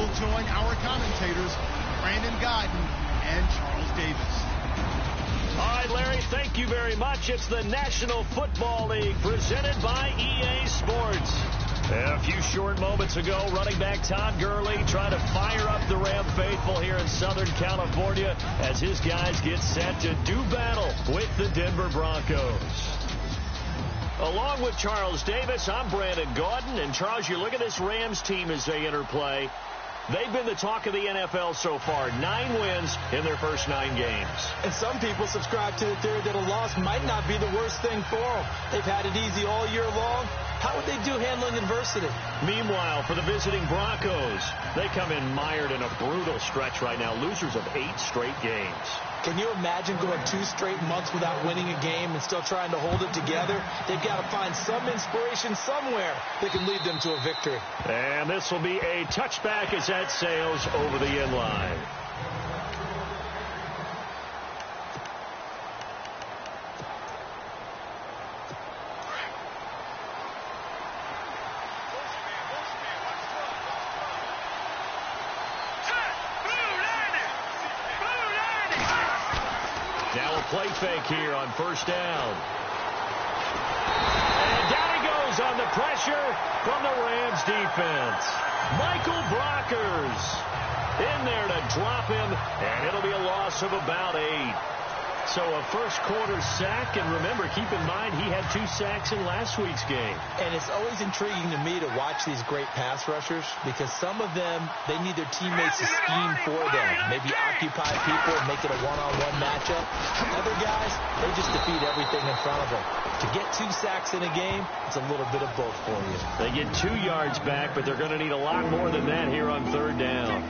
will join our commentators, Brandon Guyton and Charles Davis. All right, Larry, thank you very much. It's the National Football League presented by EA Sports. A few short moments ago, running back Todd Gurley trying to fire up the Ram faithful here in Southern California as his guys get set to do battle with the Denver Broncos. Along with Charles Davis, I'm Brandon Guyton. And, Charles, you look at this Rams team as they interplay. They've been the talk of the NFL so far. 9 wins in their first 9 games. And some people subscribe to the theory that a loss might not be the worst thing for them. They've had it easy all year long. How would they do handling adversity? Meanwhile, for the visiting Broncos, they come in mired in a brutal stretch right now. Losers of 8 straight games. Can you imagine going 2 straight months without winning a game and still trying to hold it together? They've got to find some inspiration somewhere that can lead them to a victory. And this will be a touchback as that sails over the end line. Now a play fake here on first down. And down he goes on the pressure from the Rams defense. Michael Brockers in there to drop him, and it'll be a loss of about 8. So a first quarter sack, and remember, keep in mind he had 2 sacks in last week's game. And it's always intriguing to me to watch these great pass rushers because some of them, they need their teammates to scheme for them. Maybe occupy people and make it a one-on-one matchup. Other guys, they just defeat everything in front of them. To get 2 sacks in a game, it's a little bit of both for you. They get 2 yards back, but they're going to need a lot more than that here on third down.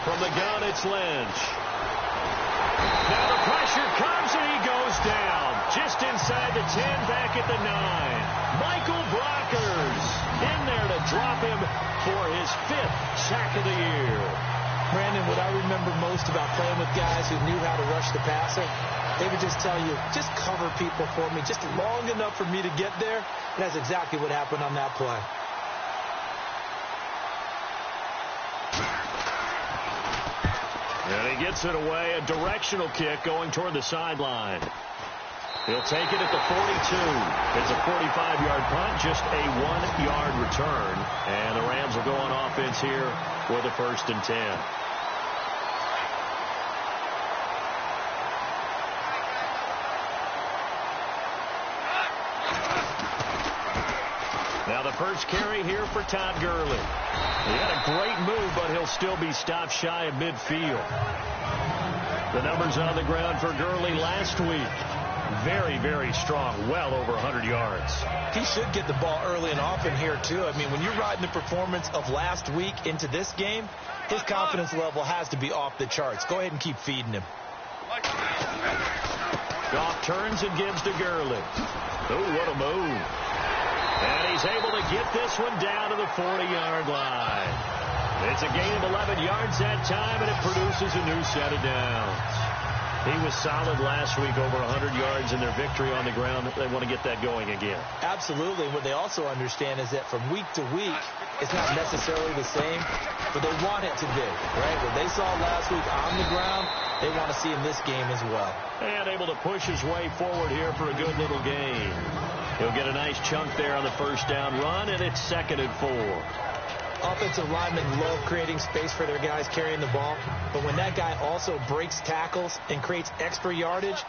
From the gun, it's Lynch. Now the pressure comes, and he goes down. Just inside the 10, back at the 9. Michael Brockers in there to drop him for his 5th sack of the year. Brandon, what I remember most about playing with guys who knew how to rush the passer, they would just tell you, just cover people for me, just long enough for me to get there. And that's exactly what happened on that play. And he gets it away, a directional kick going toward the sideline. He'll take it at the 42. It's a 45-yard punt, just a 1-yard return. And the Rams will go on offense here for the 1st and 10. Now the first carry here for Todd Gurley. He had a great move, but he'll still be stopped shy of midfield. The numbers on the ground for Gurley last week. Very, very strong, well over 100 yards. He should get the ball early and often here, too. I mean, when you're riding the performance of last week into this game, his confidence level has to be off the charts. Go ahead and keep feeding him. Goff turns and gives to Gurley. Oh, what a move. And he's able to get this one down to the 40-yard line. It's a gain of 11 yards that time, and it produces a new set of downs. He was solid last week, over 100 yards in their victory on the ground. They want to get that going again. Absolutely. What they also understand is that from week to week, it's not necessarily the same, but they want it to be, right? What they saw last week on the ground, they want to see in this game as well. And able to push his way forward here for a good little gain. He'll get a nice chunk there on the first down run, and it's 2nd and 4. Offensive linemen love creating space for their guys carrying the ball, but when that guy also breaks tackles and creates extra yardage,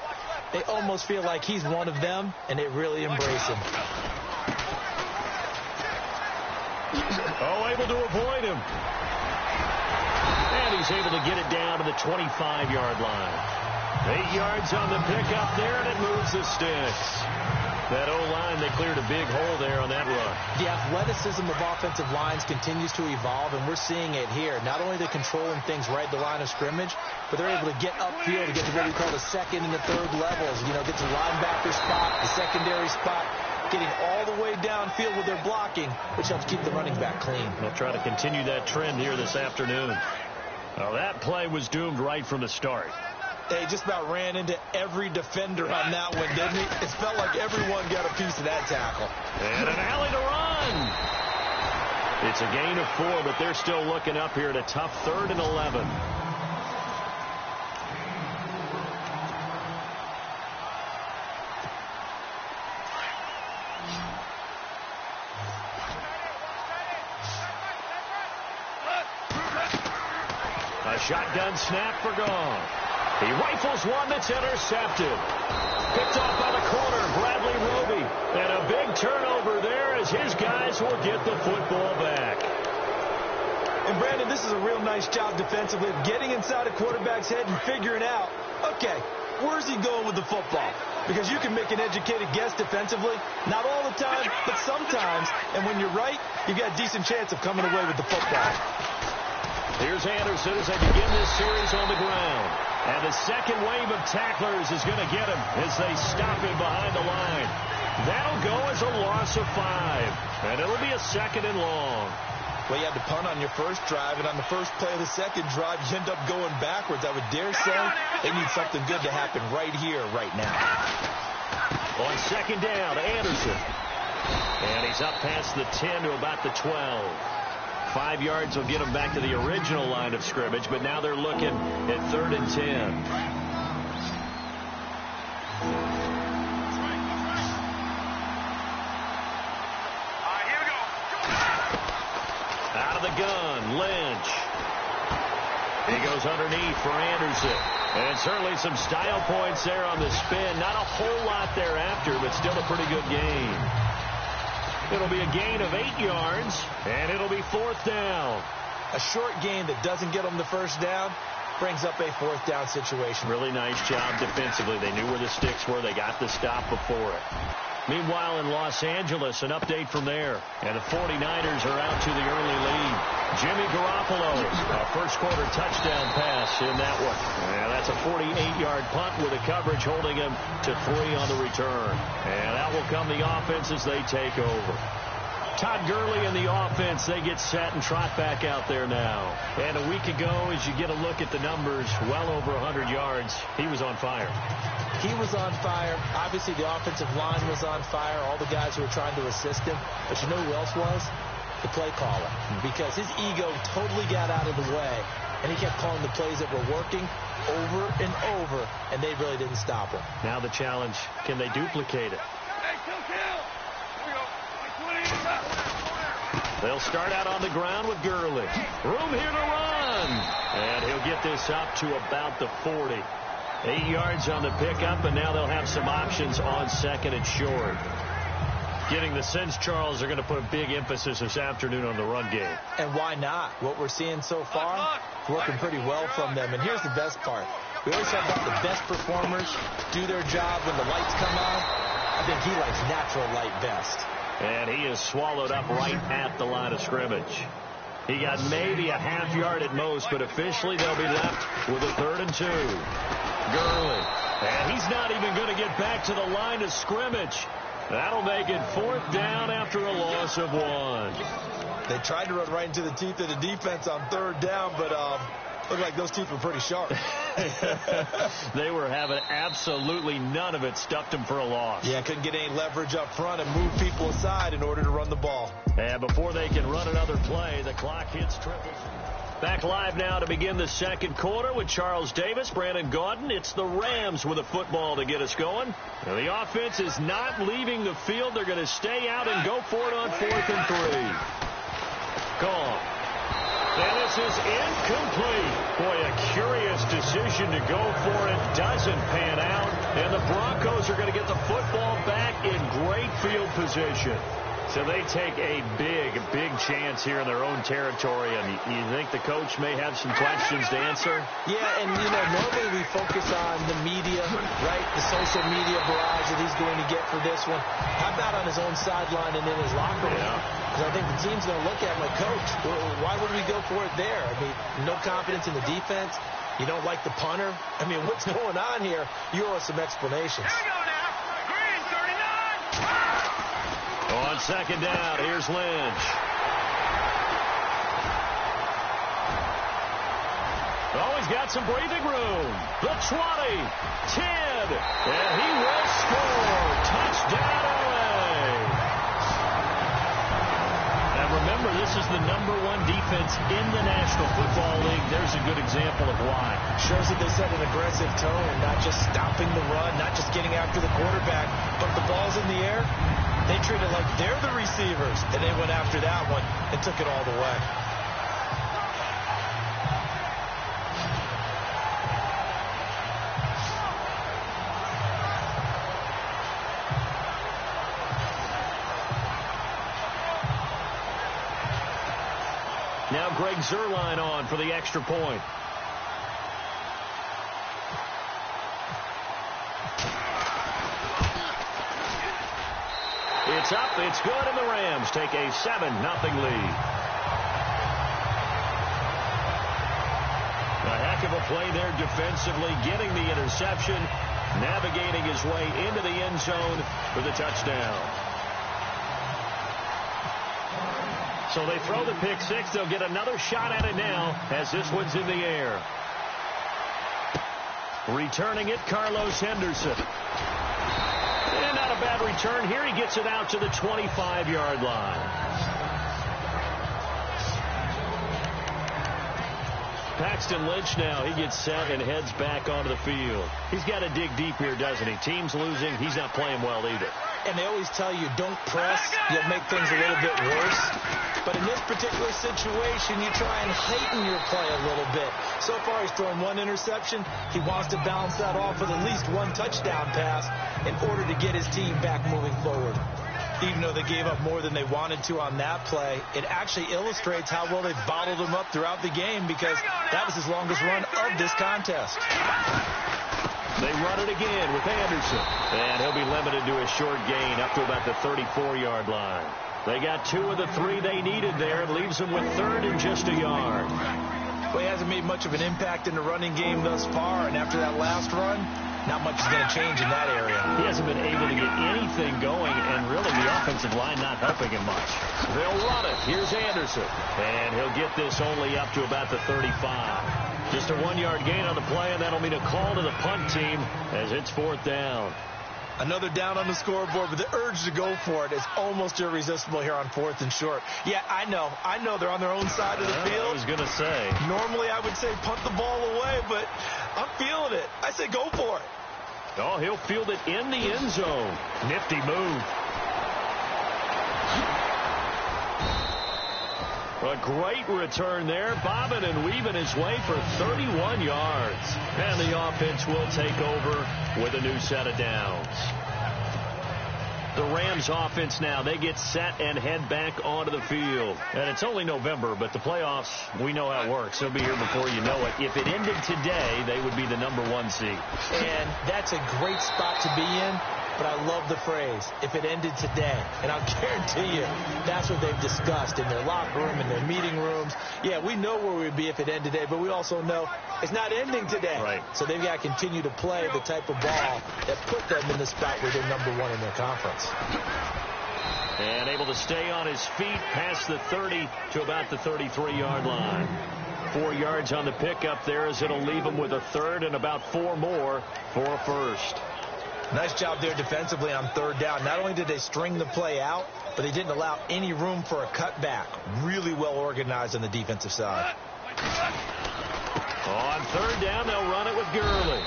they almost feel like he's one of them, and they really embrace him. Oh, able to avoid him. And he's able to get it down to the 25-yard line. 8 yards on the pickup there, and it moves the sticks. That O-line, they cleared a big hole there on that run. The athleticism of offensive lines continues to evolve, and we're seeing it here. Not only are they controlling things right at the line of scrimmage, but they're able to get upfield to get to what we call the 2nd and the 3rd levels. You know, get to the linebacker spot, the secondary spot, getting all the way downfield with their blocking, which helps keep the running back clean. They'll try to continue that trend here this afternoon. Well, that play was doomed right from the start. He just about ran into every defender on that one, didn't he? It felt like everyone got a piece of that tackle. And an alley to run. It's a gain of 4, but they're still looking up here at a tough 3rd and 11. A shotgun snap for Gone. He rifles one that's intercepted. Picked off by the corner, Bradley Roby. And a big turnover there as his guys will get the football back. And, Brandon, this is a real nice job defensively of getting inside a quarterback's head and figuring out, okay, where's he going with the football? Because you can make an educated guess defensively. Not all the time, but sometimes. And when you're right, you've got a decent chance of coming away with the football. Here's Anderson as they begin this series on the ground. And the second wave of tacklers is going to get him as they stop him behind the line. That'll go as a loss of 5. And it'll be a 2nd and long. Well, you had to punt on your first drive, and on the first play of the second drive, you end up going backwards. I would dare say they need something good to happen right here, right now. On 2nd down, Anderson. And he's up past the 10 to about the 12. 5 yards will get them back to the original line of scrimmage, but now they're looking at 3rd and 10. Out of the gun, Lynch. He goes underneath for Anderson. And certainly some style points there on the spin. Not a whole lot thereafter, but still a pretty good gain. It'll be a gain of 8 yards, and it'll be 4th down. A short gain that doesn't get them the first down brings up a 4th down situation. Really nice job defensively. They knew where the sticks were. They got the stop before it. Meanwhile, in Los Angeles, an update from there. And the 49ers are out to the early lead. Jimmy Garoppolo, a first-quarter touchdown pass in that one. And that's a 48-yard punt with a coverage holding him to 3 on the return. And out will come the offense as they take over. Todd Gurley and the offense, they get set and trot back out there now. And a week ago, as you get a look at the numbers, well over 100 yards, he was on fire. He was on fire. Obviously, the offensive line was on fire, all the guys who were trying to assist him. But you know who else was? The play caller. Because his ego totally got out of the way, and he kept calling the plays that were working over and over, and they really didn't stop him. Now the challenge, can they duplicate it? They'll start out on the ground with Gurley. Room here to run. And he'll get this up to about the 40. 8 yards on the pickup, and now they'll have some options on 2nd and short. Getting the sense, Charles, they're going to put a big emphasis this afternoon on the run game. And why not? What we're seeing so far, working pretty well from them. And here's the best part. We always talk about the best performers do their job when the lights come on. I think he likes natural light best. And he is swallowed up right at the line of scrimmage. He got maybe a half yard at most, but officially they'll be left with a 3rd and 2. Gurley. And he's not even going to get back to the line of scrimmage. That'll make it 4th down after a loss of 1. They tried to run right into the teeth of the defense on 3rd down, but looked like those teeth were pretty sharp. They were having absolutely none of it. Stuffed them for a loss. Yeah, couldn't get any leverage up front and move people aside in order to run the ball. And before they can run another play, the clock hits triple. Back live now to begin the 2nd quarter with Charles Davis, Brandon Gaudin. It's the Rams with a football to get us going. Now, the offense is not leaving the field. They're going to stay out and go for it on 4th and 3. Gone. And this is incomplete. Boy, a curious decision to go for it. Doesn't pan out. And the Broncos are going to get the football back in great field position. So they take a big chance here in their own territory. And you think the coach may have some questions to answer? Yeah, and, normally we focus on the media, right? The social media barrage that he's going to get for this one. How about on his own sideline and in his locker room? Because I think the team's going to look at him like, Coach, why would we go for it there? I mean, no confidence in the defense. You don't like the punter. I mean, what's going on here? You owe us some explanations. Here we go now. Green, 39. On 2nd down, here's Lynch. he's got some breathing room. The 20, 10, and he will score. Touchdown, LA. And remember, this is the #1 defense in the National Football League. There's a good example of why. Shows that they set an aggressive tone, not just stopping the run, not just getting after the quarterback, but the ball's in the air. They treat it like they're the receivers, and they went after that one and took it all the way. Now Greg Zuerlein on for the extra point. It's up, it's good, and the Rams take a 7-0 lead. A heck of a play there defensively, getting the interception, navigating his way into the end zone for the touchdown. So they throw the pick six. They'll get another shot at it now as this one's in the air. Returning it, Carlos Henderson. And not a bad return here. He gets it out to the 25-yard line. Paxton Lynch now, he gets set and heads back onto the field. He's got to dig deep here, doesn't he? Team's losing. He's not playing well either. And they always tell you, don't press. You'll make things a little bit worse. But in this particular situation, you try and heighten your play a little bit. So far, he's thrown one interception. He wants to bounce that off with at least one touchdown pass in order to get his team back moving forward. Even though they gave up more than they wanted to on that play, it actually illustrates how well they've bottled him up throughout the game because that was his longest run of this contest. They run it again with Anderson. And he'll be limited to a short gain up to about the 34-yard line. They got 2 of the 3 they needed there. It leaves them with 3rd and just a yard. Well, he hasn't made much of an impact in the running game thus far. And after that last run, not much is going to change in that area. He hasn't been able to get anything going, and really the offensive line not helping him much. They'll run it. Here's Anderson. And he'll get this only up to about the 35. Just a 1-yard gain on the play, and that'll mean a call to the punt team as it's 4th down. Another down on the scoreboard, but the urge to go for it is almost irresistible here on 4th and short. Yeah, I know they're on their own side of the field. I was going to say. Normally I would say punt the ball away, but I'm feeling it. I say go for it. Oh, he'll field it in the end zone. Nifty move. A great return there, bobbing and weaving his way for 31 yards. And the offense will take over with a new set of downs. The Rams offense now, they get set and head back onto the field. And it's only November, but the playoffs, we know how it works. They'll be here before you know it. If it ended today, they would be the #1 seed. And that's a great spot to be in. But I love the phrase, if it ended today. And I'll guarantee you, that's what they've discussed in their locker room, in their meeting rooms. Yeah, we know where we'd be if it ended today, but we also know it's not ending today. Right. So they've got to continue to play the type of ball that put them in the spot where they're #1 in their conference. And able to stay on his feet past the 30 to about the 33-yard line. 4 yards on the pickup there as it'll leave him with a 3rd and about 4 more for a 1st. Nice job there defensively on 3rd down. Not only did they string the play out, but they didn't allow any room for a cutback. Really well organized on the defensive side. On 3rd down, they'll run it with Gurley.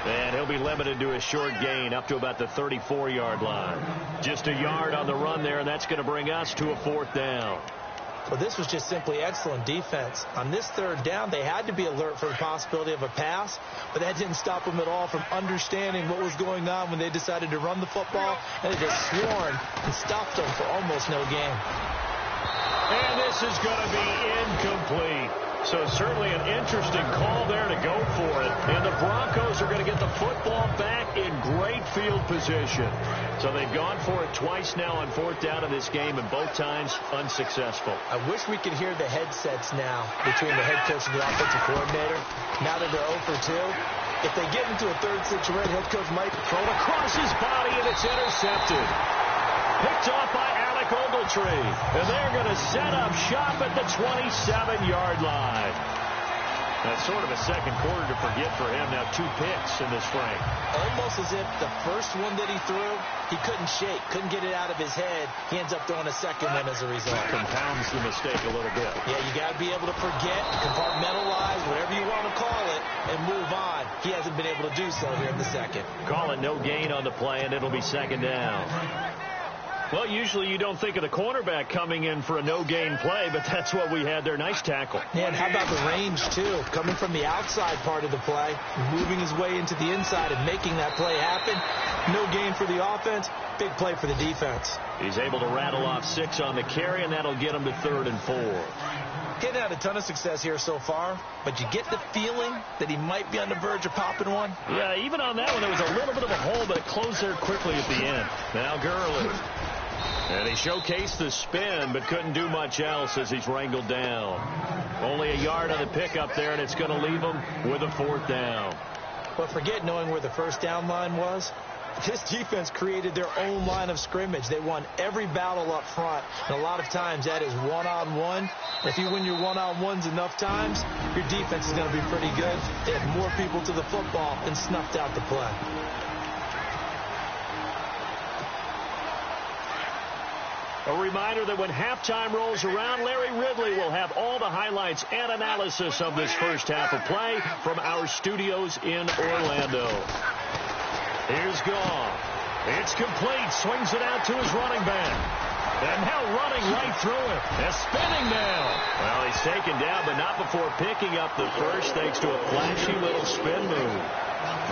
And he'll be limited to a short gain up to about the 34-yard line. Just a yard on the run there, and that's going to bring us to a 4th down. Well, this was just simply excellent defense. On this 3rd down, they had to be alert for the possibility of a pass, but that didn't stop them at all from understanding what was going on when they decided to run the football, and they just swarmed and stopped them for almost no gain. And this is going to be incomplete. So certainly an interesting call there to go for it. And the Broncos are going to get the football back in great field position. So they've gone for it twice now on 4th down in this game, and both times unsuccessful. I wish we could hear the headsets now between the head coach and the offensive coordinator. Now that they're 0 for 2, if they get into a 3rd situation, head coach might throw it across his body, and it's intercepted. Picked off by Alec Ogletree. And they're going to set up shop at the 27-yard line. That's sort of a second quarter to forget for him. Now 2 picks in this frame. Almost as if the first one that he threw, he couldn't shake, couldn't get it out of his head. He ends up throwing a second one as a result. Compounds the mistake a little bit. Yeah, you got to be able to forget, compartmentalize, whatever you want to call it, and move on. He hasn't been able to do so here in the second. Call it no gain on the play, and it'll be second down. Well, usually you don't think of the cornerback coming in for a no-gain play, but that's what we had there. Nice tackle. Yeah, and how about the range, too? Coming from the outside part of the play, moving his way into the inside and making that play happen. No gain for the offense, big play for the defense. He's able to rattle off 6 on the carry, and that'll get him to 3rd and 4. Getting had a ton of success here so far, but you get the feeling that he might be on the verge of popping one. Yeah, even on that one, there was a little bit of a hole, but it closed there quickly at the end. Now Gurley. And he showcased the spin, but couldn't do much else as he's wrangled down. Only a yard on the pickup there, and it's going to leave him with a 4th down. But forget knowing where the first down line was. This defense created their own line of scrimmage. They won every battle up front, and a lot of times that is one-on-one. If you win your one-on-ones enough times, your defense is going to be pretty good. They had more people to the football and snuffed out the play. A reminder that when halftime rolls around, Larry Ridley will have all the highlights and analysis of this first half of play from our studios in Orlando. Here's Goff. It's complete. Swings it out to his running back. And now running right through it. And spinning now. Well, he's taken down, but not before picking up the first thanks to a flashy little spin move.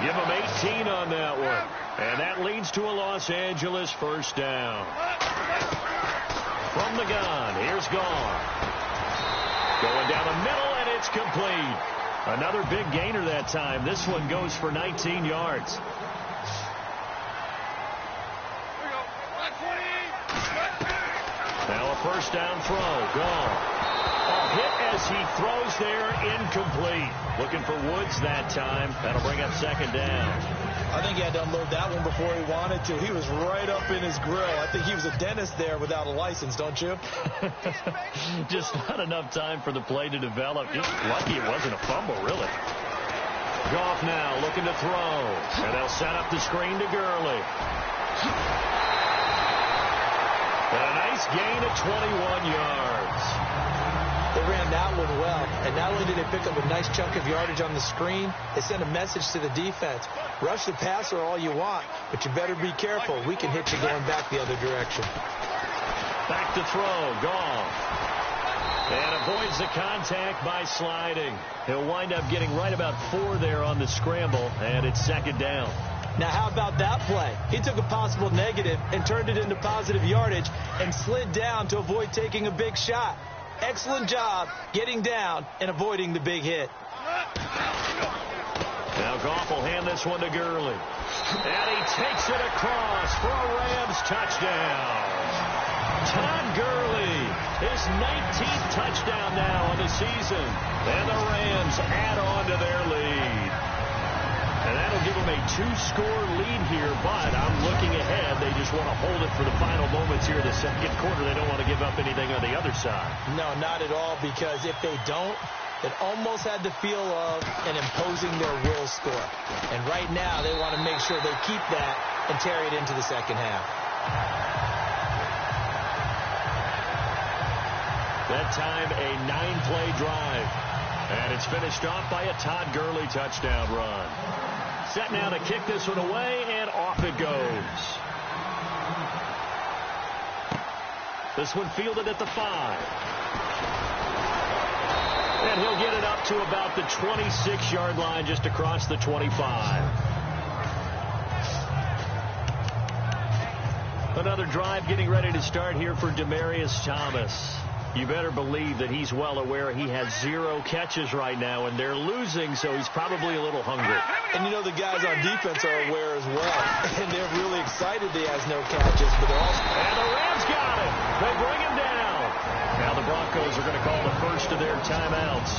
Give him 18 on that one. And that leads to a Los Angeles first down. From the gun, here's Goff. Going down the middle, and it's complete. Another big gainer that time. This one goes for 19 yards. Now a first down throw. Goff. A hit as he throws there, incomplete. Looking for Woods that time. That'll bring up second down. I think he had to unload that one before he wanted to. He was right up in his grill. I think he was a dentist there without a license, don't you? Just not enough time for the play to develop. Just lucky it wasn't a fumble, really. Goff now looking to throw. And they'll set up the screen to Gurley. And a nice gain of 21 yards. They ran that one well, and not only did they pick up a nice chunk of yardage on the screen, they sent a message to the defense. Rush the passer all you want, but you better be careful. We can hit you going back the other direction. Back to throw. Goff. And avoids the contact by sliding. He'll wind up getting right about 4 there on the scramble, and it's second down. Now, how about that play? He took a possible negative and turned it into positive yardage and slid down to avoid taking a big shot. Excellent job getting down and avoiding the big hit. Now Goff will hand this one to Gurley. And he takes it across for a Rams touchdown. Todd Gurley, his 19th touchdown now on the season. And the Rams add on to their lead. And that'll give them a 2-score lead here, but I'm looking ahead. They just want to hold it for the final moments here in the second quarter. They don't want to give up anything on the other side. No, not at all, because if they don't, it almost had the feel of an imposing their will score. And right now, they want to make sure they keep that and carry it into the second half. That time, a 9-play drive. And it's finished off by a Todd Gurley touchdown run. Set now to kick this one away, and off it goes. This one fielded at the 5. And he'll get it up to about the 26-yard line, just across the 25. Another drive getting ready to start here for Demaryius Thomas. You better believe that he's well aware he has 0 catches right now, and they're losing, so he's probably a little hungry. And you know the guys on defense are aware as well, and they're really excited he has no catches. But they're also... And the Rams got it. They bring him down. Now the Broncos are going to call the first of their timeouts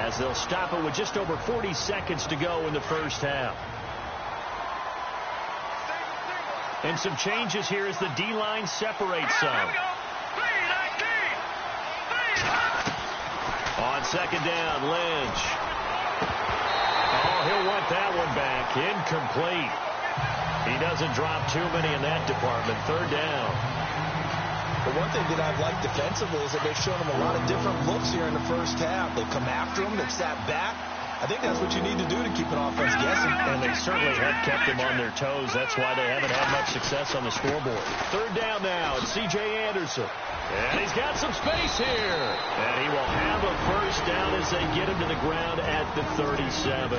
as they'll stop it with just over 40 seconds to go in the first half. And some changes here as the D-line separates some. On second down, Lynch. that one back. Incomplete. He doesn't drop too many in that department. Third down. But one thing that I've liked defensively is that they've shown him a lot of different looks here in the first half. They've come after him. They've sat back. I think that's what you need to do to keep an offense guessing. And they certainly have kept them on their toes. That's why they haven't had much success on the scoreboard. Third down now. It's C.J. Anderson. And he's got some space here. And he will have a first down as they get him to the ground at the 37.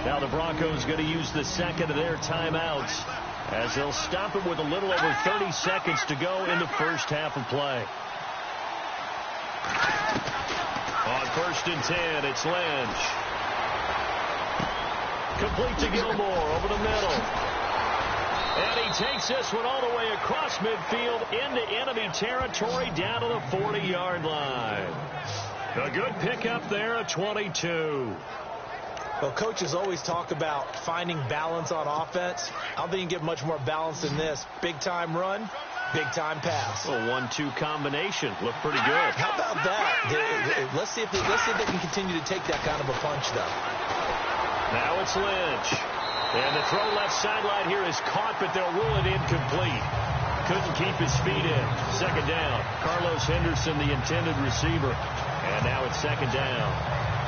Now the Broncos going to use the second of their timeouts as they'll stop it with a little over 30 seconds to go in the first half of play. On 1st and 10, it's Lynch. Complete to Gilmore over the middle. And he takes this one all the way across midfield into enemy territory down to the 40-yard line. A good pickup there at 22. Well, coaches always talk about finding balance on offense. I don't think you can get much more balance than this. Big-time run, big-time pass. A 1-2 combination. Looked pretty good. How about that? Let's see if they can continue to take that kind of a punch, though. Now it's Lynch. And the throw left sideline here is caught, but they'll rule it incomplete. Couldn't keep his feet in. Second down. Carlos Henderson, the intended receiver. And now it's second down.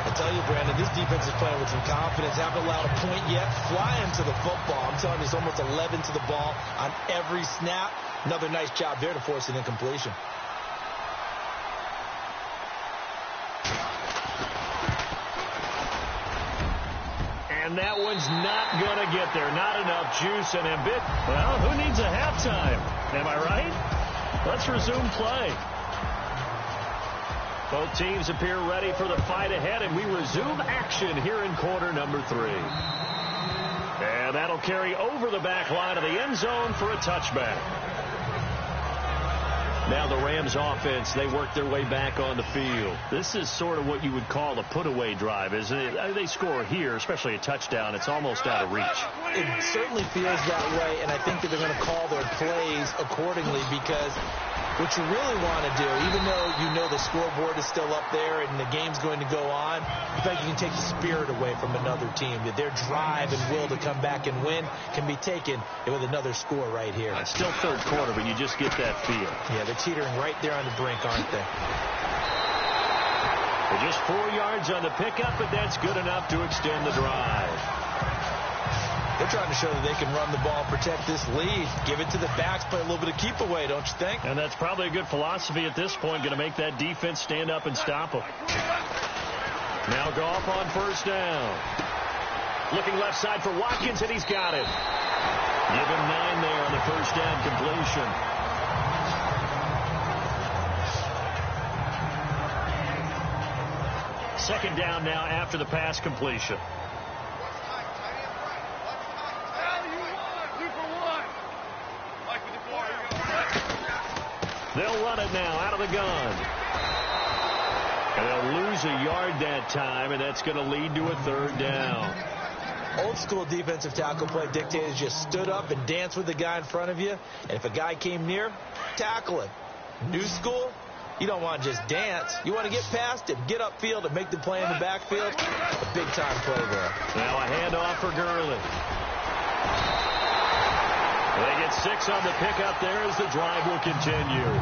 I tell you, Brandon, this defense is playing with some confidence. Haven't allowed a point yet. Flying to the football. I'm telling you, it's almost 11 to the ball on every snap. Another nice job there to force an incompletion. And that one's not going to get there. Not enough juice and ambit. Well, who needs a halftime? Am I right? Let's resume play. Both teams appear ready for the fight ahead, and we resume action here in quarter number 3. And that'll carry over the back line of the end zone for a touchback. Now the Rams offense, they work their way back on the field. This is sort of what you would call a put-away drive, isn't it? They score here, especially a touchdown. It's almost out of reach. It certainly feels that way, and I think that they're going to call their plays accordingly because what you really want to do, even though you know the scoreboard is still up there and the game's going to go on, you think you can take the spirit away from another team. That their drive and will to come back and win can be taken with another score right here. It's still third quarter, but you just get that feel. Yeah, they're teetering right there on the brink, aren't they? They're just 4 yards on the pickup, but that's good enough to extend the drive. They're trying to show that they can run the ball, protect this lead, give it to the backs, play a little bit of keep away, don't you think? And that's probably a good philosophy at this point, going to make that defense stand up and stop them. Now Goff on first down. Looking left side for Watkins, and he's got it. Give him 9 there on the first down completion. Second down now after the pass completion. They'll run it now out of the gun. And they'll lose a yard that time, and that's going to lead to a third down. Old school defensive tackle play dictated just stood up and danced with the guy in front of you. And if a guy came near, tackle him. New school, you don't want to just dance. You want to get past him, get upfield, and make the play in the backfield. A big-time play there. Now a handoff for Gurley. They get 6 on the pickup there as the drive will continue.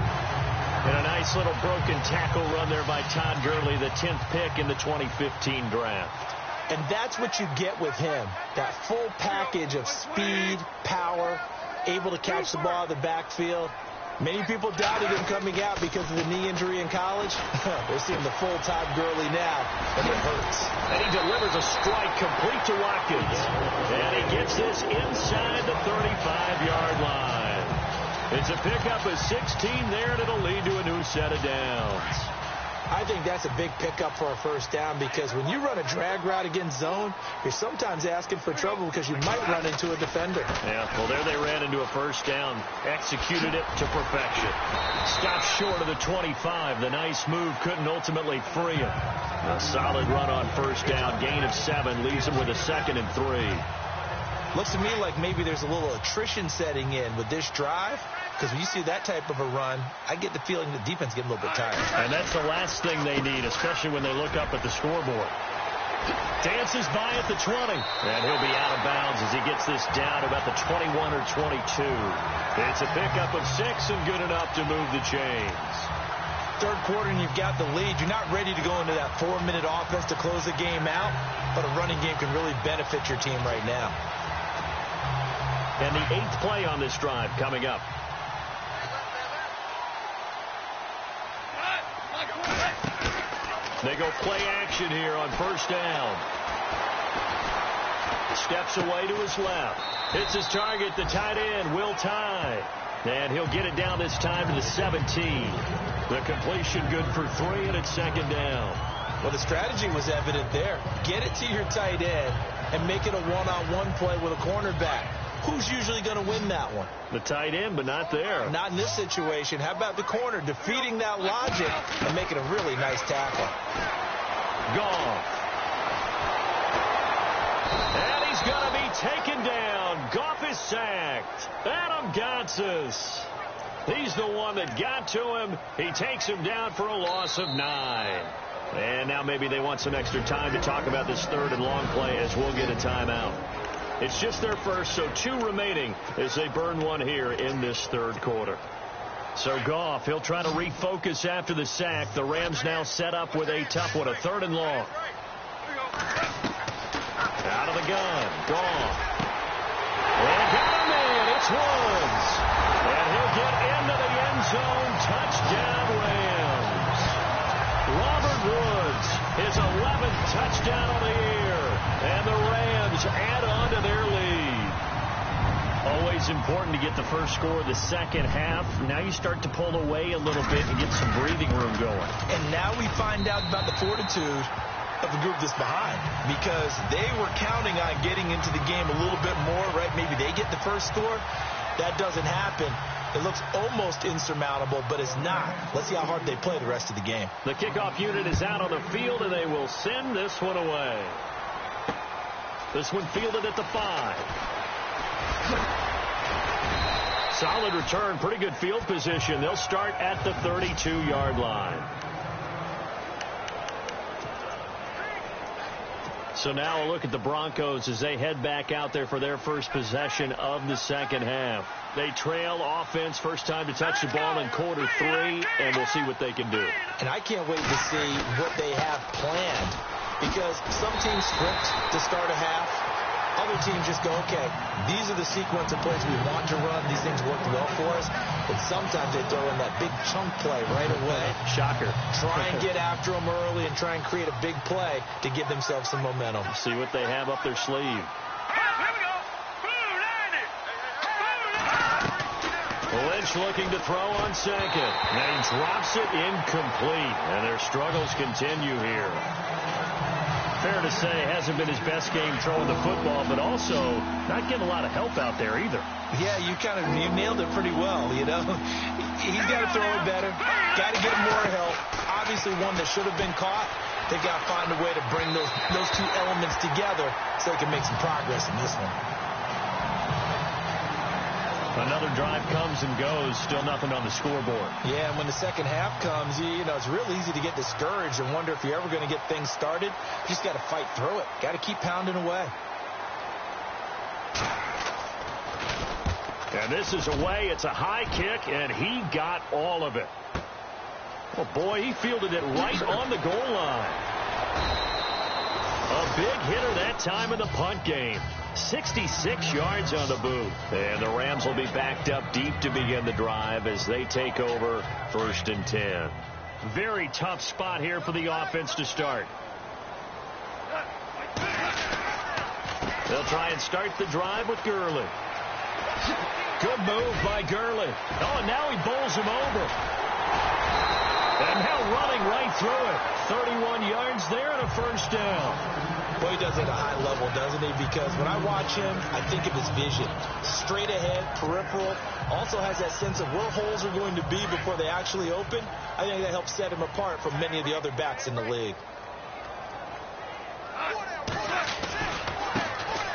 And a nice little broken tackle run there by Todd Gurley, the 10th pick in the 2015 draft. And that's what you get with him. That full package of speed, power, able to catch the ball in the backfield. Many people doubted him coming out because of the knee injury in college. They're seeing the full Todd Gurley now, and it hurts. And he delivers a strike complete to Watkins. And he gets this inside the 35-yard line. It's a pickup of 16 there, and it'll lead to a new set of downs. I think that's a big pickup for a first down because when you run a drag route against zone, you're sometimes asking for trouble because you might run into a defender. Yeah, well, there they ran into a first down. Executed it to perfection. Stopped short of the 25. The nice move couldn't ultimately free him. A solid run on first down. Gain of 7 leaves him with a 2nd and 3. Looks to me like maybe there's a little attrition setting in with this drive. Because when you see that type of a run, I get the feeling the defense getting a little bit tired. And that's the last thing they need, especially when they look up at the scoreboard. Dances by at the 20. And he'll be out of bounds as he gets this down about the 21 or 22. It's a pickup of 6 and good enough to move the chains. Third quarter and you've got the lead. You're not ready to go into that 4-minute offense to close the game out, but a running game can really benefit your team right now. And the 8th play on this drive coming up. They go play action here on first down. Steps away to his left. Hits his target, the tight end, Will Tye. And he'll get it down this time to the 17. The completion good for 3, and it's second down. Well, the strategy was evident there. Get it to your tight end and make it a one-on-one play with a cornerback. Who's usually going to win that one? The tight end, but not there. Not in this situation. How about the corner defeating that logic and making a really nice tackle? Goff. And he's going to be taken down. Goff is sacked. Adam Gotsis. He's the one that got to him. He takes him down for a loss of 9. And now maybe they want some extra time to talk about this third and long play as we'll get a timeout. It's just their first, so 2 remaining as they burn one here in this third quarter. So Goff, he'll try to refocus after the sack. The Rams now set up with a tough one, a third and long. Out of the gun, Goff. They got him in, it's Woods. And he'll get into the end zone, touchdown Rams. Robert Woods, his 11th touchdown of the year. And the Rams add on to their lead. Always important to get the first score of the second half. Now you start to pull away a little bit and get some breathing room going. And now we find out about the fortitude of the group that's behind, because they were counting on getting into the game a little bit more, right? Maybe they get the first score. That doesn't happen. It looks almost insurmountable, but it's not. Let's see how hard they play the rest of the game. The kickoff unit is out on the field, and they will send this one away. This one fielded at the 5. Solid return, pretty good field position. They'll start at the 32-yard line. So now a look at the Broncos as they head back out there for their first possession of the second half. They trail offense, first time to touch the ball in quarter 3, and we'll see what they can do. And I can't wait to see what they have planned, because some teams script to start a half. Other teams just go, okay, these are the sequence of plays we want to run. These things worked well for us. But sometimes they throw in that big chunk play right away. Shocker. Try and get after them early and try and create a big play to give themselves some momentum. See what they have up their sleeve. Lynch looking to throw on second. And he drops it incomplete. And their struggles continue here. Fair to say, hasn't been his best game throwing the football, but also not getting a lot of help out there either. Yeah, you nailed it pretty well, you know. He's got to throw it better. Got to get him more help. Obviously one that should have been caught. They've got to find a way to bring those 2 elements together so they can make some progress in this one. Another drive comes and goes. Still nothing on the scoreboard. Yeah, and when the second half comes, you know, it's real easy to get discouraged and wonder if you're ever going to get things started. You just got to fight through it. Got to keep pounding away. And this is away. It's a high kick, and he got all of it. Oh, boy, he fielded it right on the goal line. A big hitter that time in the punt game. 66 yards on the boot. And the Rams will be backed up deep to begin the drive as they take over first and 10. Very tough spot here for the offense to start. They'll try and start the drive with Gurley. Good move by Gurley. Oh, and now he bowls him over. And now running right through it. 31 yards there and a first down. Well, he does it at a high level, doesn't he? Because when I watch him, I think of his vision. Straight ahead, peripheral. Also has that sense of where holes are going to be before they actually open. I think that helps set him apart from many of the other backs in the league.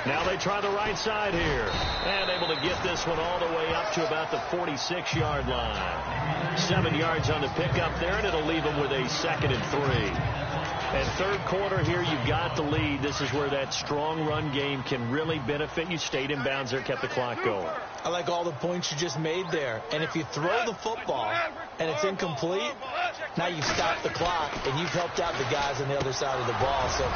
Now they try the right side here. And able to get this one all the way up to about the 46-yard line. 7 yards on the pickup there, and it'll leave them with a 2nd and 3. And third quarter here, you've got the lead. This is where that strong run game can really benefit you. Stayed in bounds there, kept the clock going. I like all the points you just made there. And if you throw the football and it's incomplete, now you've stopped the clock and you've helped out the guys on the other side of the ball. So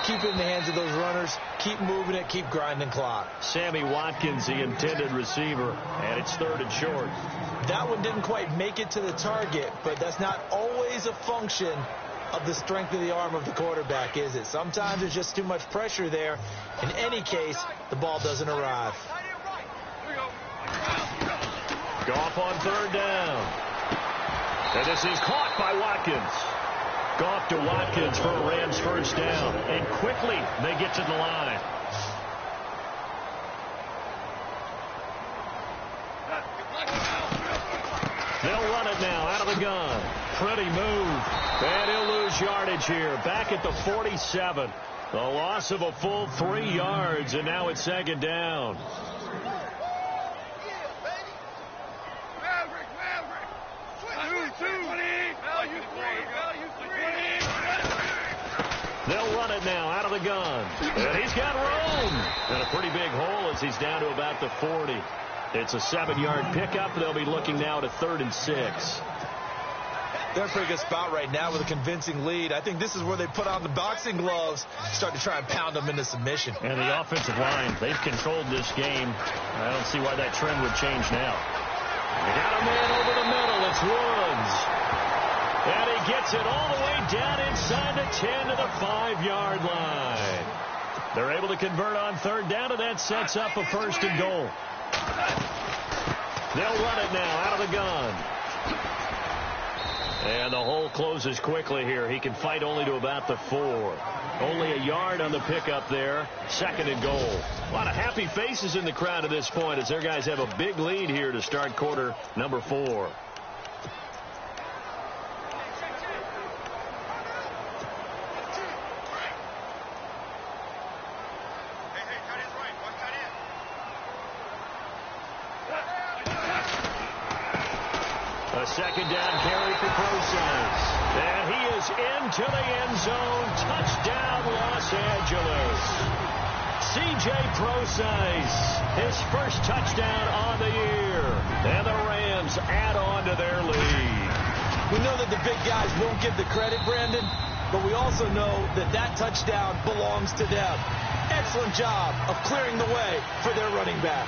keep it in the hands of those runners. Keep moving it. Keep grinding clock. Sammy Watkins, the intended receiver, and it's third and short. That one didn't quite make it to the target, but that's not always a function of the strength of the arm of the quarterback, is it? Sometimes there's just too much pressure there. In any case, the ball doesn't arrive. Goff on third down. And this is caught by Watkins. Goff to Watkins for a Rams first down. And quickly they get to the line. They'll run it now out of the gun. Pretty move. And he'll lose yardage here. Back at the 47. The loss of a full 3 yards, and now it's second down. They'll run it now out of the gun. And he's got room. And a pretty big hole as he's down to about the 40. It's a 7-yard pickup. They'll be looking now to 3rd and 6. They're in a pretty good spot right now with a convincing lead. I think this is where they put on the boxing gloves, start to try and pound them into submission. And the offensive line, they've controlled this game. I don't see why that trend would change now. They got a man over the middle. It's Woods. And he gets it all the way down inside the 10 to the 5-yard line. They're able to convert on third down, and that sets up a 1st and goal. They'll run it now out of the gun. And the hole closes quickly here. He can fight only to about the 4. Only a yard on the pickup there. 2nd and goal. A lot of happy faces in the crowd at this point as their guys have a big lead here to start quarter number 4. A second down carry for Procise. And he is into the end zone. Touchdown, Los Angeles. C.J. Procise, his first touchdown on the year. And the Rams add on to their lead. We know that the big guys won't get the credit, Brandon, but we also know that that touchdown belongs to them. Excellent job of clearing the way for their running back.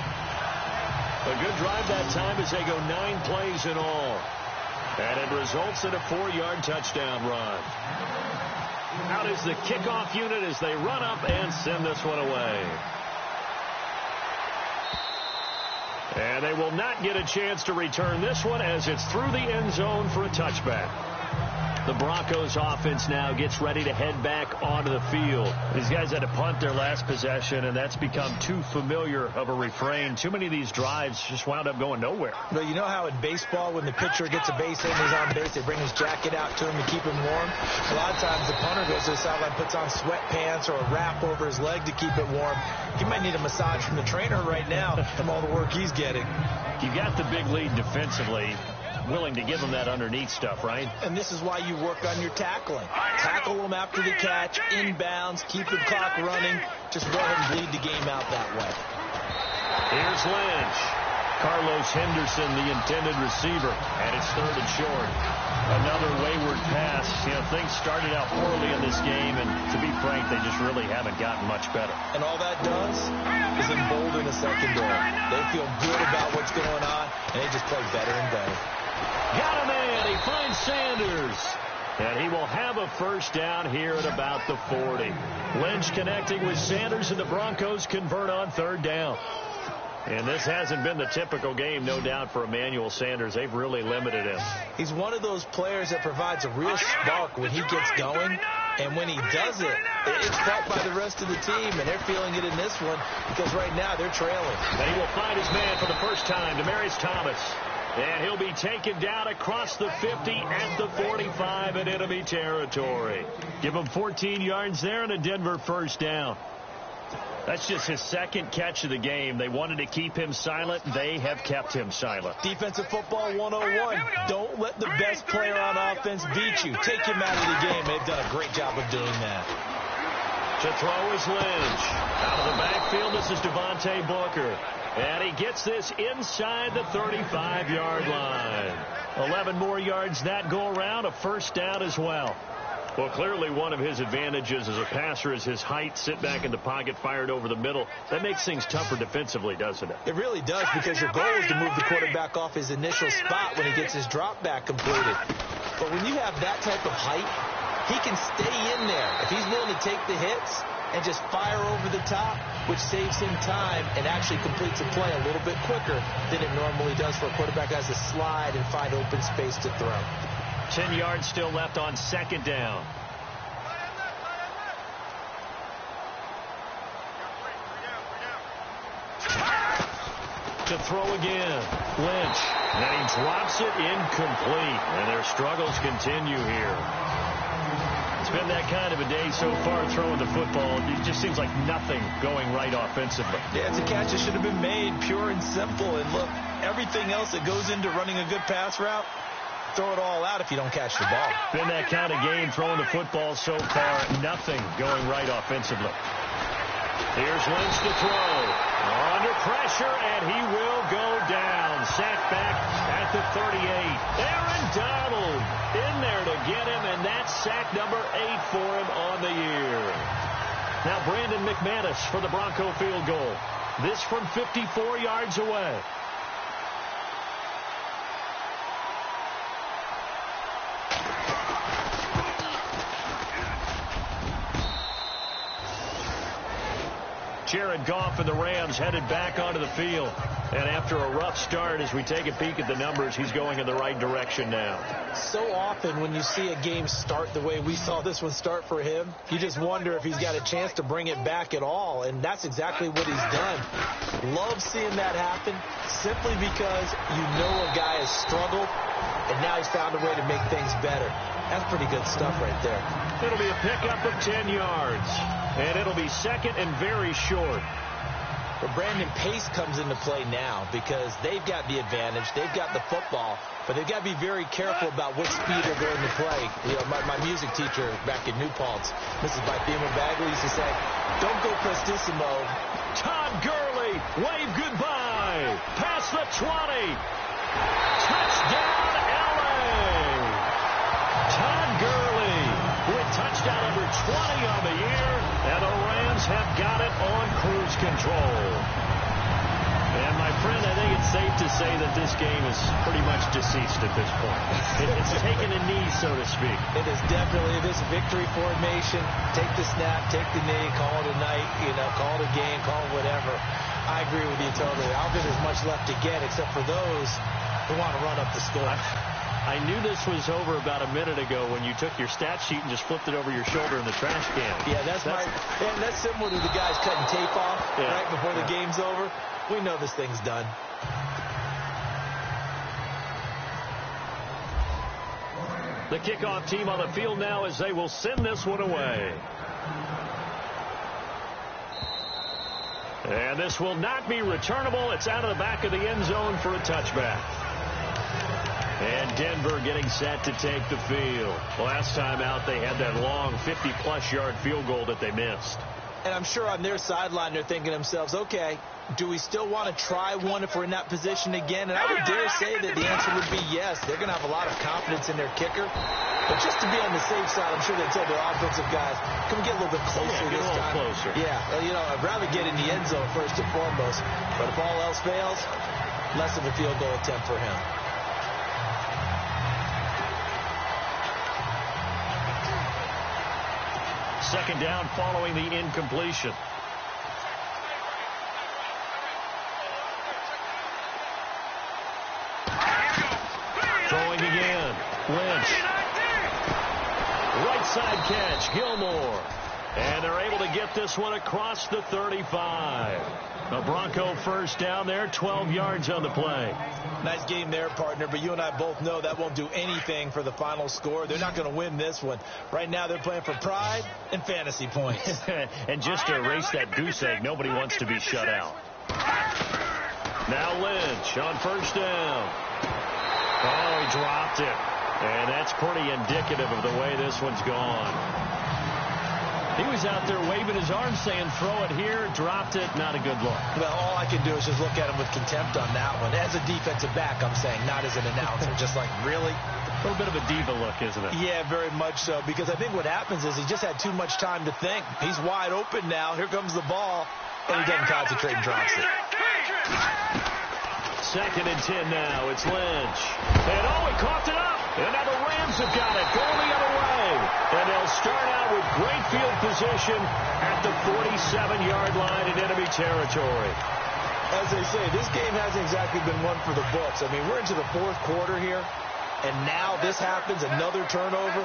A good drive that time as they go 9 plays in all. And it results in a 4-yard touchdown run. Out is the kickoff unit as they run up and send this one away. And they will not get a chance to return this one as it's through the end zone for a touchback. The Broncos offense now gets ready to head back onto the field. These guys had to punt their last possession, and that's become too familiar of a refrain. Too many of these drives just wound up going nowhere. But you know how in baseball, when the pitcher gets a base hit and he's on base, they bring his jacket out to him to keep him warm? A lot of times the punter goes to the sideline, puts on sweatpants or a wrap over his leg to keep it warm. He might need a massage from the trainer right now from all the work he's getting. You got the big lead defensively. Willing to give them that underneath stuff, right? And this is why you work on your tackling. Tackle them after the catch, inbounds, keep the clock running. Just go ahead and bleed the game out that way. Here's Lynch. Carlos Henderson, the intended receiver, and it's 3rd and short. Another wayward pass. You know, things started out poorly in this game, and to be frank, they just really haven't gotten much better. And all that does is embolden the secondary. They feel good about what's going on, and they just play better and better. Got a man. He finds Sanders. And he will have a first down here at about the 40. Lynch connecting with Sanders, and the Broncos convert on third down. And this hasn't been the typical game, no doubt, for Emmanuel Sanders. They've really limited him. He's one of those players that provides a real spark when he gets going. And when he does it, it's felt by the rest of the team, and they're feeling it in this one because right now they're trailing. And he will find his man for the first time, Demaryius Thomas. And he'll be taken down across the 50 at the 45 in enemy territory. Give him 14 yards there and a Denver first down. That's just his second catch of the game. They wanted to keep him silent. They have kept him silent. Defensive football 101. Don't let the best player on offense beat you. Take him out of the game. They've done a great job of doing that. To throw is Lynch. Out of the backfield, this is Devontae Booker. And he gets this inside the 35-yard line. 11 more yards that go around, a first down as well. Well, clearly one of his advantages as a passer is his height, sit back in the pocket, fired over the middle. That makes things tougher defensively, doesn't it? It really does, because your goal is to move the quarterback off his initial spot when he gets his drop back completed. But when you have that type of height, he can stay in there. If he's willing to take the hits and just fire over the top, which saves him time and actually completes a play a little bit quicker than it normally does for a quarterback that has to slide and find open space to throw. 10 yards still left on second down. To throw again, Lynch. And he drops it incomplete. And their struggles continue here. It's been that kind of a day so far throwing the football. It just seems like nothing going right offensively. Yeah, it's a catch that should have been made, pure and simple. And look, everything else that goes into running a good pass route, throw it all out if you don't catch the ball. Been that kind of game throwing the football so far. Nothing going right offensively. Here's Lynch to throw. Under pressure, and he will go down. Sacked back at the 38. Aaron Donald in there to get him, and that's sack number 8 for him on the year. Now Brandon McManus for the Bronco field goal. This from 54 yards away. Jared Goff and the Rams headed back onto the field. And after a rough start, as we take a peek at the numbers, he's going in the right direction now. So often when you see a game start the way we saw this one start for him, you just wonder if he's got a chance to bring it back at all. And that's exactly what he's done. Love seeing that happen simply because you know a guy has struggled, and now he's found a way to make things better. That's pretty good stuff right there. It'll be a pickup of 10 yards. And it'll be second and very short. But Brandon, pace comes into play now because they've got the advantage. They've got the football. But they've got to be very careful about what speed they're going to play. You know, my music teacher back in New Paltz, Mrs. Bythema Bagley, used to say, don't go prestissimo. Todd Gurley, wave goodbye. Past the 20. Touchdown, LA. Todd Gurley with touchdown number 20 on the year, and the Rams have got it on cruise control. And my friend, I think it's safe to say that this game is pretty much deceased at this point. It's taken a knee, so to speak. It is definitely this victory formation. Take the snap, take the knee, call it a night, you know, call it a game, call it whatever. I agree with you totally. I don't think there's much left to get except for those who want to run up the score. I knew this was over about a minute ago when you took your stat sheet and just flipped it over your shoulder in the trash can. Yeah, that's similar to the guys cutting tape off right before the game's over. We know this thing's done. The kickoff team on the field now as they will send this one away. And this will not be returnable. It's out of the back of the end zone for a touchback. And Denver getting set to take the field. Last time out, they had that long 50-plus yard field goal that they missed. And I'm sure on their sideline, they're thinking to themselves, okay, do we still want to try one if we're in that position again? And I would dare say that the answer would be yes. They're going to have a lot of confidence in their kicker. But just to be on the safe side, I'm sure they told their offensive guys, come get a little bit closer this time. Get a little closer. Yeah, you know, I'd rather get in the end zone first and foremost. But if all else fails, less of a field goal attempt for him. Second down following the incompletion. Throwing again. Lynch. Right side catch. Gilmore. And they're able to get this one across the 35. A Bronco first down there, 12 yards on the play. Nice game there, partner, but you and I both know that won't do anything for the final score. They're not going to win this one. Right now they're playing for pride and fantasy points. And just to erase that goose egg, nobody wants to be shut out. Now Lynch on first down. Oh, he dropped it. And that's pretty indicative of the way this one's gone. He was out there waving his arms saying, throw it here, dropped it, not a good look. Well, all I can do is just look at him with contempt on that one. As a defensive back, I'm saying, not as an announcer. Just like, really? A little bit of a diva look, isn't it? Yeah, very much so, because I think what happens is he just had too much time to think. He's wide open now. Here comes the ball, and he doesn't concentrate and drops it. 2nd and 10 now. It's Lynch. And he coughed it up. And now the Rams have got it. Going the other way. And they'll start out with great field position at the 47-yard line in enemy territory. As they say, this game hasn't exactly been one for the books. I mean, we're into the 4th quarter here. And now this happens, another turnover.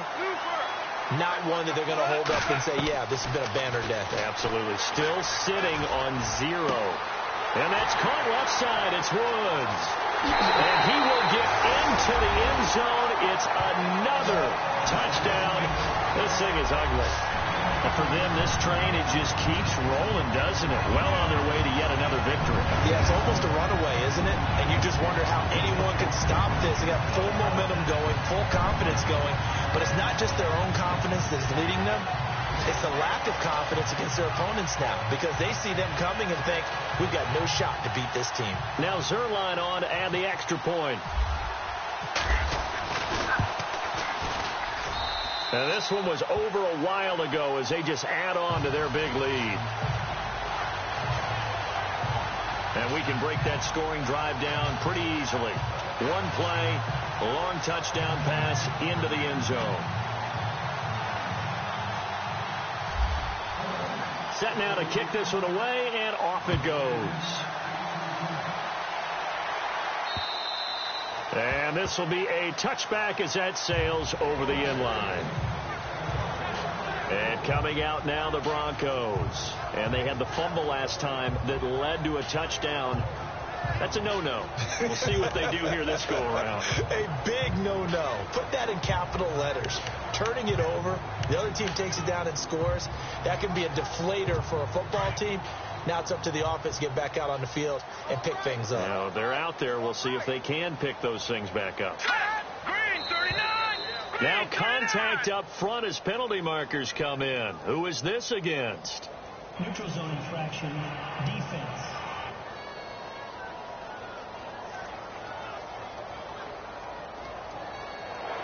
Not one that they're going to hold up and say, yeah, this has been a banner day. Absolutely. Still sitting on 0. And that's caught left side. It's Woods. And he will get into the end zone. It's another touchdown. This thing is ugly. But for them, this train, it just keeps rolling, doesn't it? Well on their way to yet another victory. Yeah, it's almost a runaway, isn't it? And you just wonder how anyone can stop this. They got full momentum going, full confidence going. But it's not just their own confidence that is leading them. It's the lack of confidence against their opponents now, because they see them coming and think, we've got no shot to beat this team. Now Zerline on to add the extra point. And this one was over a while ago as they just add on to their big lead. And we can break that scoring drive down pretty easily. One play, a long touchdown pass into the end zone. Set now to kick this one away, and off it goes. And this will be a touchback as that sails over the end line. And coming out now, the Broncos. And they had the fumble last time that led to a touchdown. That's a no-no. We'll see what they do here this go-around. A big no-no. Put that in capital letters. Turning it over, the other team takes it down and scores. That can be a deflator for a football team. Now it's up to the offense to get back out on the field and pick things up. Now, they're out there. We'll see if they can pick those things back up. Now contact up front as penalty markers come in. Who is this against? Neutral zone infraction, defense.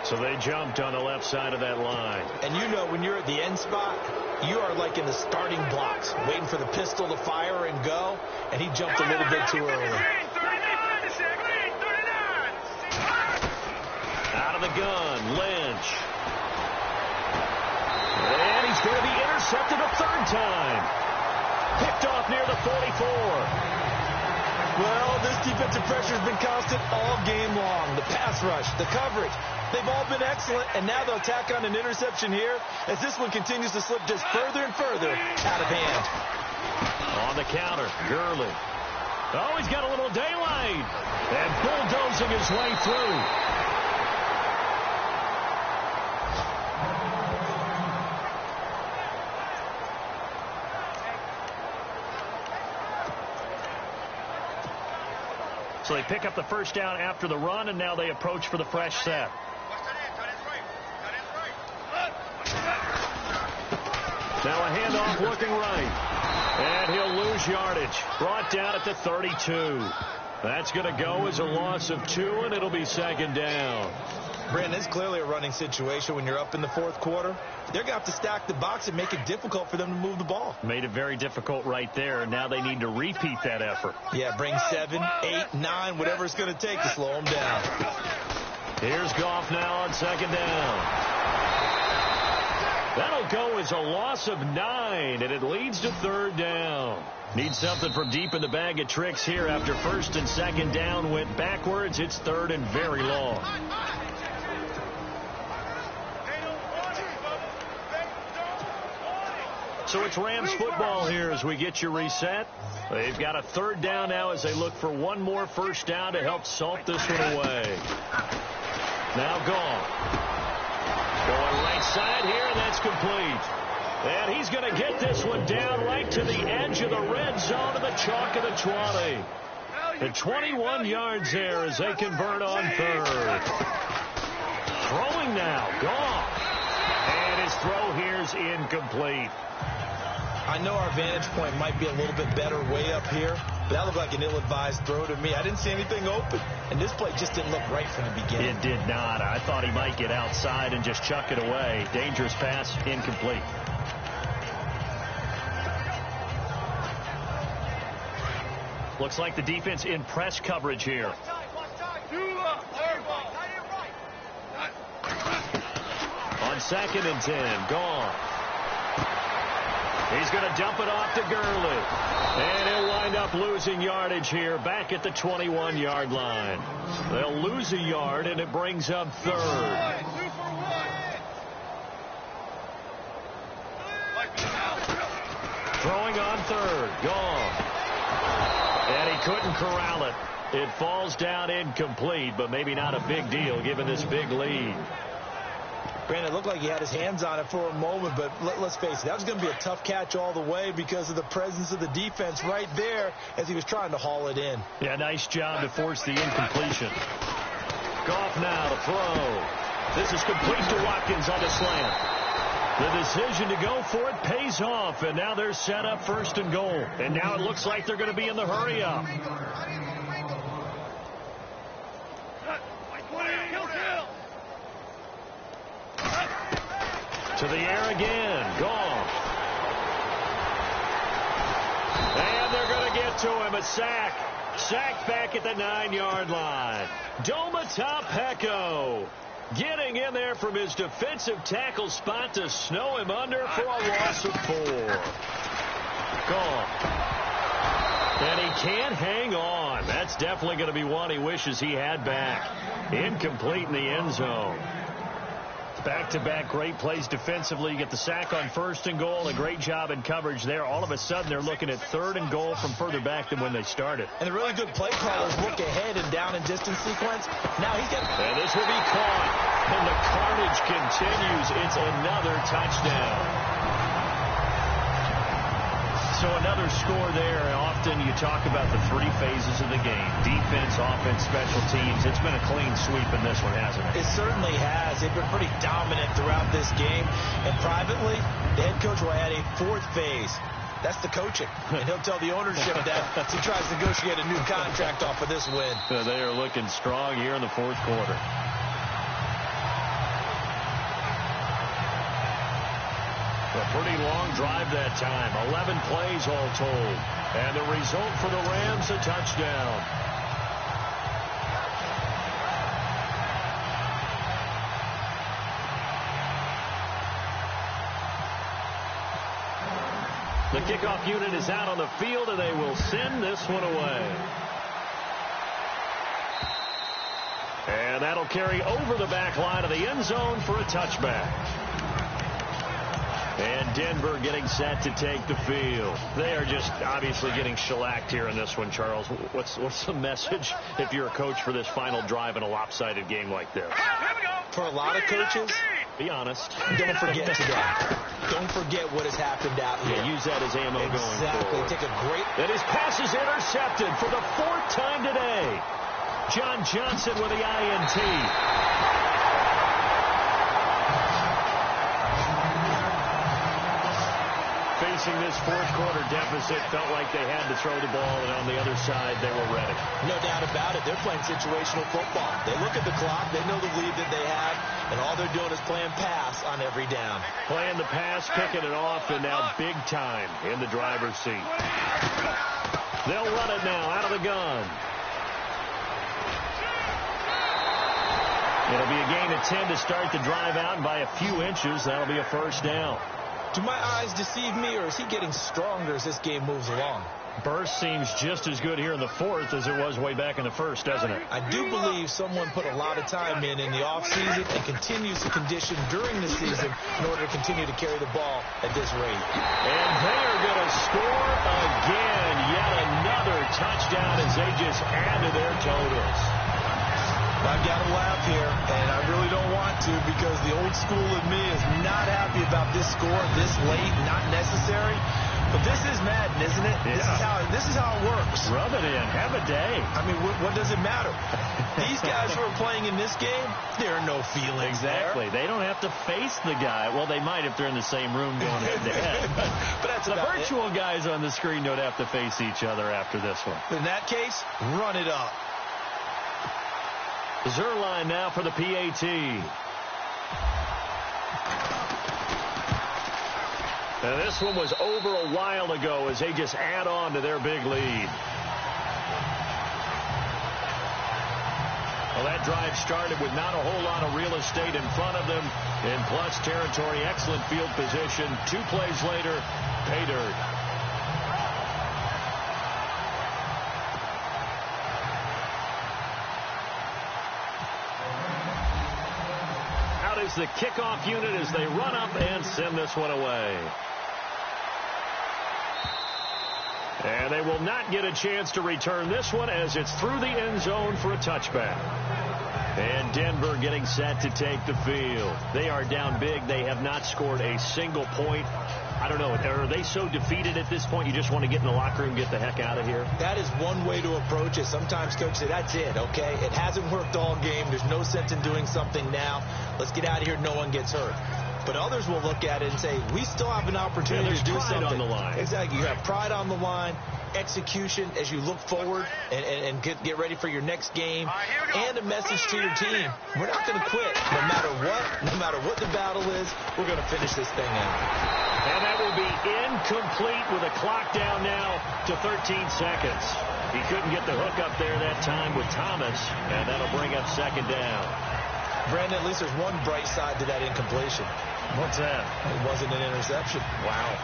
So they jumped on the left side of that line. And you know, when you're at the end spot, you are like in the starting blocks, waiting for the pistol to fire and go, and he jumped a little bit too early. Out of the gun, Lynch. And he's going to be intercepted a 3rd time. Picked off near the 44. Well, this defensive pressure has been constant all game long. The pass rush, the coverage, they've all been excellent, and now they'll tack on an interception here as this one continues to slip just further and further out of hand. On the counter, Gurley. Oh, he's got a little daylight. And bulldozing his way through. So they pick up the first down after the run, and now they approach for the fresh set. Now a handoff looking right. And he'll lose yardage. Brought down at the 32. That's going to go as a loss of 2, and it'll be 2nd down. Brandon, it's clearly a running situation when you're up in the 4th quarter. They're going to have to stack the box and make it difficult for them to move the ball. Made it very difficult right there. Now they need to repeat that effort. Yeah, bring 7, 8, 9, whatever it's going to take to slow them down. Here's Goff now on 2nd down. That'll go as a loss of 9, and it leads to 3rd down. Need something from deep in the bag of tricks here after 1st and 2nd down went backwards. It's 3rd and very long. So it's Rams football here as we get you reset. They've got a third down now as they look for one more first down to help salt this one away. Now gone. Going right side here, and that's complete. And he's going to get this one down right to the edge of the red zone of the chalk of the 20. At 21 yards there as they convert on third. Throwing now, gone. And his throw here is incomplete. I know our vantage point might be a little bit better way up here, but that looked like an ill-advised throw to me. I didn't see anything open, and this play just didn't look right from the beginning. It did not. I thought he might get outside and just chuck it away. Dangerous pass, incomplete. Looks like the defense in press coverage here. On 2nd and 10, gone. He's going to dump it off to Gurley. And he'll wind up losing yardage here back at the 21-yard line. They'll lose a yard, and it brings up third. Throwing on third, gone. And he couldn't corral it. It falls down incomplete, but maybe not a big deal given this big lead. Brandon, it looked like he had his hands on it for a moment, but let's face it, that was going to be a tough catch all the way because of the presence of the defense right there as he was trying to haul it in. Yeah, nice job to force the incompletion. Goff now to throw. This is complete to Watkins on the slant. The decision to go for it pays off, and now they're set up 1st and goal. And now it looks like they're going to be in the hurry-up. To the air again. Gone. And they're going to get to him. A sack. Sacked back at the 9-yard line. Doma Peko getting in there from his defensive tackle spot to snow him under for a loss of 4. Gone. And he can't hang on. That's definitely going to be one he wishes he had back. Incomplete in the end zone. Back-to-back great plays defensively. You get the sack on 1st and goal. A great job in coverage there. All of a sudden, they're looking at 3rd and goal from further back than when they started. And the really good play callers look ahead and down and distance sequence. Now he's got... And this will be caught. And the carnage continues. It's another touchdown. So another score there. Often you talk about the 3 phases of the game. Defense, offense, special teams. It's been a clean sweep in this one, hasn't it? It certainly has. They've been pretty dominant throughout this game. And privately, the head coach will add a 4th phase. That's the coaching. And he'll tell the ownership that as he tries to negotiate a new contract off of this win. They are looking strong here in the 4th quarter. A pretty long drive that time. 11 plays all told. And the result for the Rams, a touchdown. The kickoff unit is out on the field, and they will send this one away. And that'll carry over the back line of the end zone for a touchback. And Denver getting set to take the field. They are just obviously getting shellacked here in this one, Charles. What's the message if you're a coach for this final drive in a lopsided game like this? For a lot of coaches, be honest. Don't forget today. Don't forget what has happened out here. Yeah, use that as ammo going forward. Take a great... And his pass is intercepted for the 4th time today. John Johnson with the INT. Facing this 4th quarter deficit, felt like they had to throw the ball, and on the other side, they were ready. No doubt about it. They're playing situational football. They look at the clock, they know the lead that they have, and all they're doing is playing pass on every down. Playing the pass, picking it off, and now big time in the driver's seat. They'll run it now out of the gun. It'll be a gain of 10 to start the drive out by a few inches. That'll be a first down. Do my eyes deceive me, or is he getting stronger as this game moves along? Burst seems just as good here in the fourth as it was way back in the first, doesn't it? I do believe someone put a lot of time in the offseason and continues to condition during the season in order to continue to carry the ball at this rate. And they are going to score again. Yet another touchdown as they just add to their totals. I've got to laugh here, and I really don't want to because the old school in me is not happy about this score this late, not necessary. But this is Madden, isn't it? Yeah. This is how it works. Rub it in. Have a day. I mean, what does it matter? These guys who are playing in this game, there are no feelings Exactly. there. They don't have to face the guy. Well, they might if they're in the same room going head-to-head. But that's the virtual guys on the screen don't have to face each other after this one. In that case, run it up. Zerline now for the PAT. And this one was over a while ago as they just add on to their big lead. Well, that drive started with not a whole lot of real estate in front of them. In plus territory, excellent field position. 2 plays later, pay dirt. Is the kickoff unit as they run up and send this one away. And they will not get a chance to return this one as it's through the end zone for a touchback. And Denver getting set to take the field. They are down big. They have not scored a single point. I don't know. Are they so defeated at this point you just want to get in the locker room and get the heck out of here? That is one way to approach it. Sometimes coaches say, that's it, okay? It hasn't worked all game. There's no sense in doing something now. Let's get out of here. No one gets hurt. But others will look at it and say, we still have an opportunity to do something. Pride on the line. Exactly. You have pride on the line, execution as you look forward and get ready for your next game, and a message to your team. We're not going to quit. No matter what the battle is, we're going to finish this thing out. And that will be incomplete with a clock down now to 13 seconds. He couldn't get the hook up there that time with Thomas, and that'll bring up second down. Brandon, at least there's one bright side to that incompletion. What's that? It wasn't an interception. Wow.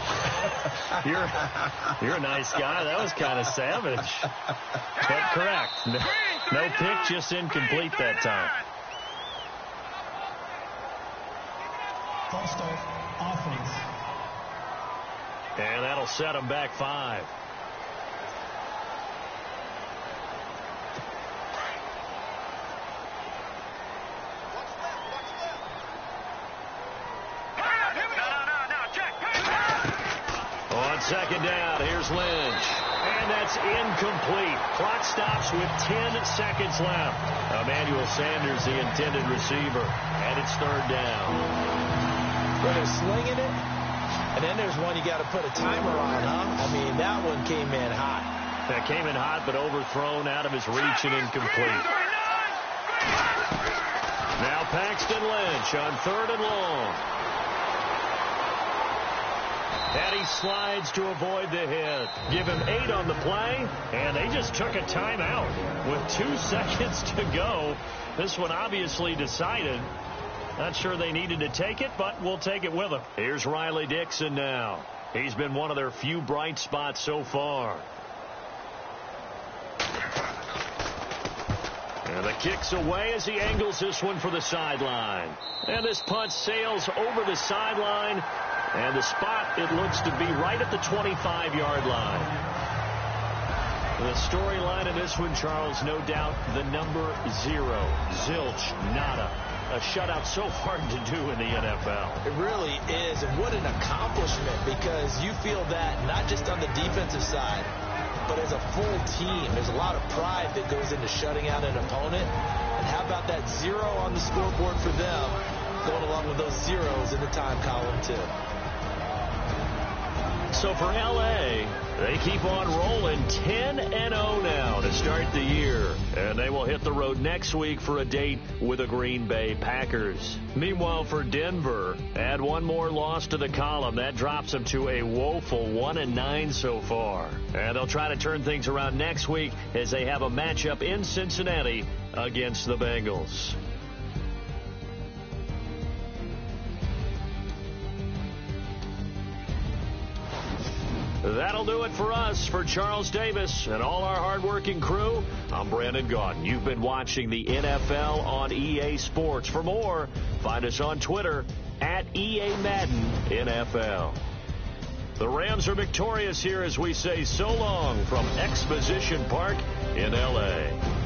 You're a nice guy. That was kind of savage. But correct. No pick, just incomplete that time. False start, offense. And that'll set them back 5. On second down, here's Lynch. And that's incomplete. Clock stops with 10 seconds left. Emmanuel Sanders, the intended receiver. And it's third down. Well, they're slinging it. And then there's one you got to put a timer on, huh? I mean, that one came in hot. That came in hot, but overthrown out of his reach and incomplete. Now Paxton Lynch on 3rd and long. And he slides to avoid the hit. Give him 8 on the play, and they just took a timeout with 2 seconds to go. This one obviously decided. Not sure they needed to take it, but we'll take it with them. Here's Riley Dixon now. He's been one of their few bright spots so far. And the kick's away as he angles this one for the sideline. And this punt sails over the sideline. And the spot, it looks to be right at the 25-yard line. The storyline of this one, Charles, no doubt the number 0. Zilch, nada. A shutout so hard to do in the NFL. It really is, and what an accomplishment, because you feel that not just on the defensive side, but as a full team. There's a lot of pride that goes into shutting out an opponent. And how about that 0 on the scoreboard for them, going along with those zeros in the time column, too. So for L.A., they keep on rolling 10-0 now to start the year. And they will hit the road next week for a date with the Green Bay Packers. Meanwhile, for Denver, add one more loss to the column. That drops them to a woeful 1-9 so far. And they'll try to turn things around next week as they have a matchup in Cincinnati against the Bengals. That'll do it for us. For Charles Davis and all our hardworking crew, I'm Brandon Gaudin. You've been watching the NFL on EA Sports. For more, find us on Twitter at EA Madden NFL. The Rams are victorious here as we say so long from Exposition Park in L.A.